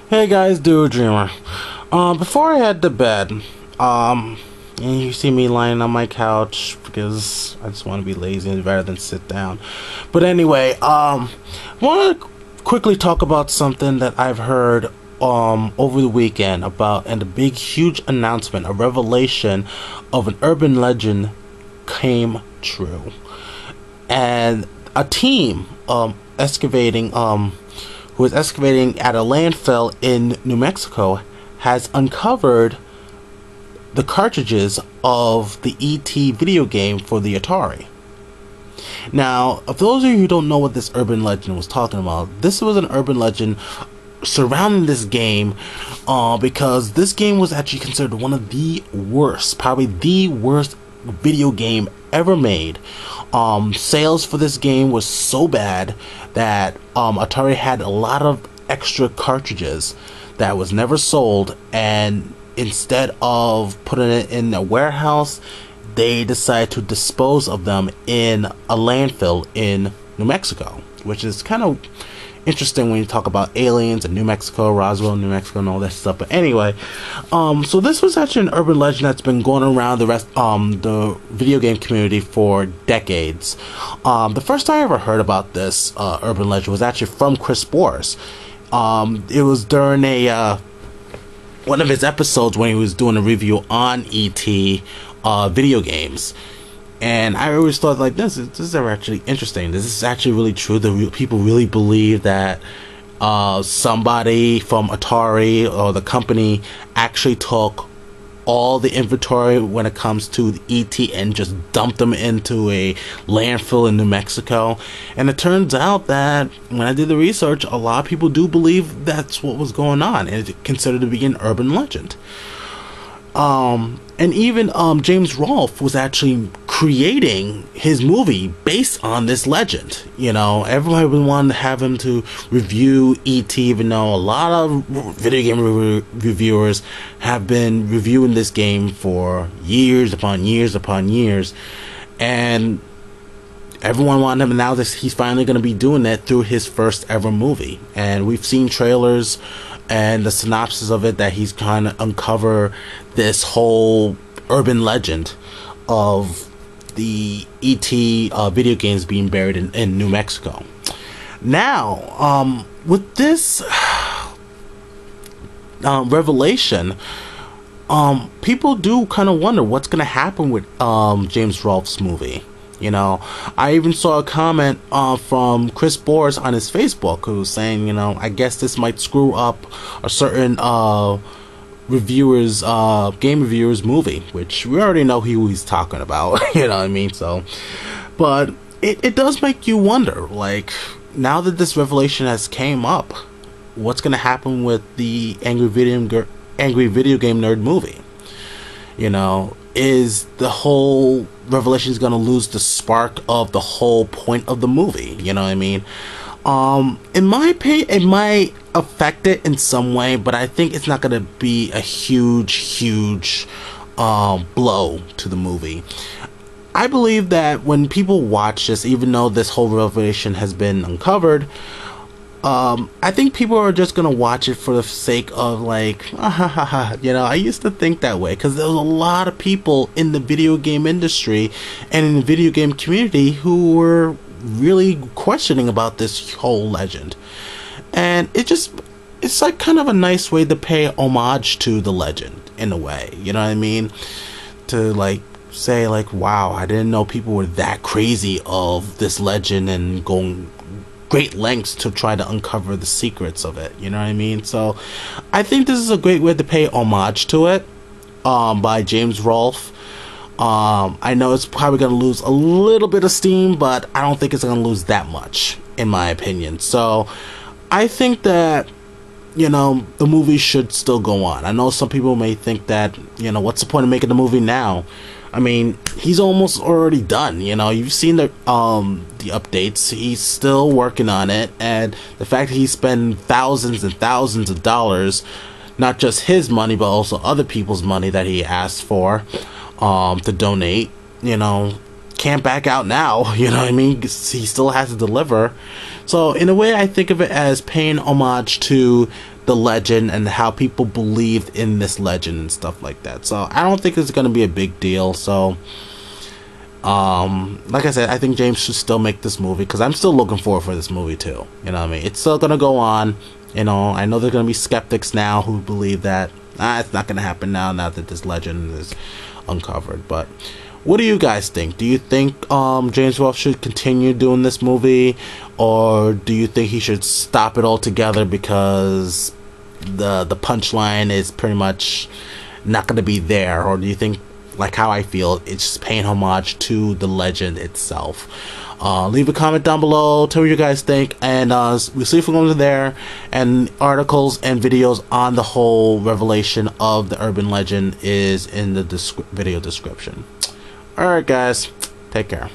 Hey guys, Dude Dreamer. Before I head to bed, and you see me lying on my couch because I just want to be lazy rather than sit down. But anyway, I want to quickly talk about something that I've heard over the weekend about, and a big, huge announcement, a revelation of an urban legend came true, and a team excavating who is excavating at a landfill in New Mexico has uncovered the cartridges of the E.T. video game for the Atari. Now, for those of you who don't know what this urban legend was talking about, this was an urban legend surrounding this game because this game was actually considered one of the worst, probably the worst video game ever made. Sales for this game was so bad that Atari had a lot of extra cartridges that was never sold, and instead of putting it in a warehouse, they decided to dispose of them in a landfill in New Mexico, which is kind of interesting when you talk about aliens and New Mexico, Roswell, New Mexico, and all that stuff. But anyway, so this was actually an urban legend that's been going around the video game community for decades. The first time I ever heard about this urban legend was actually from Chris Boris. It was during one of his episodes when he was doing a review on E.T. Video games. And I always thought, like, this is actually interesting. This is actually really true. People really believe that somebody from Atari or the company actually took all the inventory when it comes to the ET and just dumped them into a landfill in New Mexico. And it turns out that when I did the research, a lot of people do believe that's what was going on, and it's considered to be an urban legend. And even James Rolfe was actually creating his movie based on this legend. You know, everybody wanted to have him to review E.T., even though a lot of video game reviewers have been reviewing this game for years upon years upon years. And everyone wanted him, and now he's finally going to be doing that through his first ever movie. And we've seen trailers and the synopsis of it that he's trying to uncover this whole urban legend of the E.T. Video games being buried in New Mexico. Now, with this revelation, people do kind of wonder what's going to happen with James Rolfe's movie. You know, I even saw a comment from Chris Boris on his Facebook who was saying, you know, I guess this might screw up a certain game reviewers movie, which we already know who he's talking about. You know what I mean? So, but it does make you wonder, like, now that this revelation has came up, what's going to happen with the Angry Video Game Nerd movie? You know, is the whole revelation is going to lose the spark of the whole point of the movie? You know what I mean? In my opinion, it might affect it in some way, but I think it's not going to be a huge blow to the movie. I believe that when people watch this, even though this whole revelation has been uncovered, I think people are just gonna watch it for the sake of, like, you know, I used to think that way because there was a lot of people in the video game industry and in the video game community who were really questioning about this whole legend, and it's like kind of a nice way to pay homage to the legend in a way, you know what I mean? To, like, say, like, wow, I didn't know people were that crazy of this legend and going great lengths to try to uncover the secrets of it, you know what I mean? So I think this is a great way to pay homage to it by James Rolfe. I know it's probably going to lose a little bit of steam, but I don't think it's going to lose that much, in my opinion. So I think that, you know, the movie should still go on. I know some people may think that, you know, what's the point of making the movie now? I mean, he's almost already done. You know, you've seen the updates. He's still working on it, and the fact that he spent thousands and thousands of dollars, not just his money but also other people's money that he asked for to donate, you know, can't back out now. You know what I mean? He still has to deliver. So in a way, I think of it as paying homage to the legend and how people believed in this legend and stuff like that. So I don't think it's going to be a big deal. So like I said, I think James should still make this movie, because I'm still looking forward for this movie too. You know what I mean? It's still going to go on. You know, I know there's going to be skeptics now who believe that it's not going to happen now that this legend is uncovered. But what do you guys think? Do you think James Rolfe should continue doing this movie, or do you think he should stop it altogether because the punchline is pretty much not going to be there? Or do you think, like how I feel, it's just paying homage to the legend itself? Leave a comment down below, tell me what you guys think, and we'll see if we're going to there, and articles and videos on the whole revelation of the urban legend is in the video description. Alright guys, take care.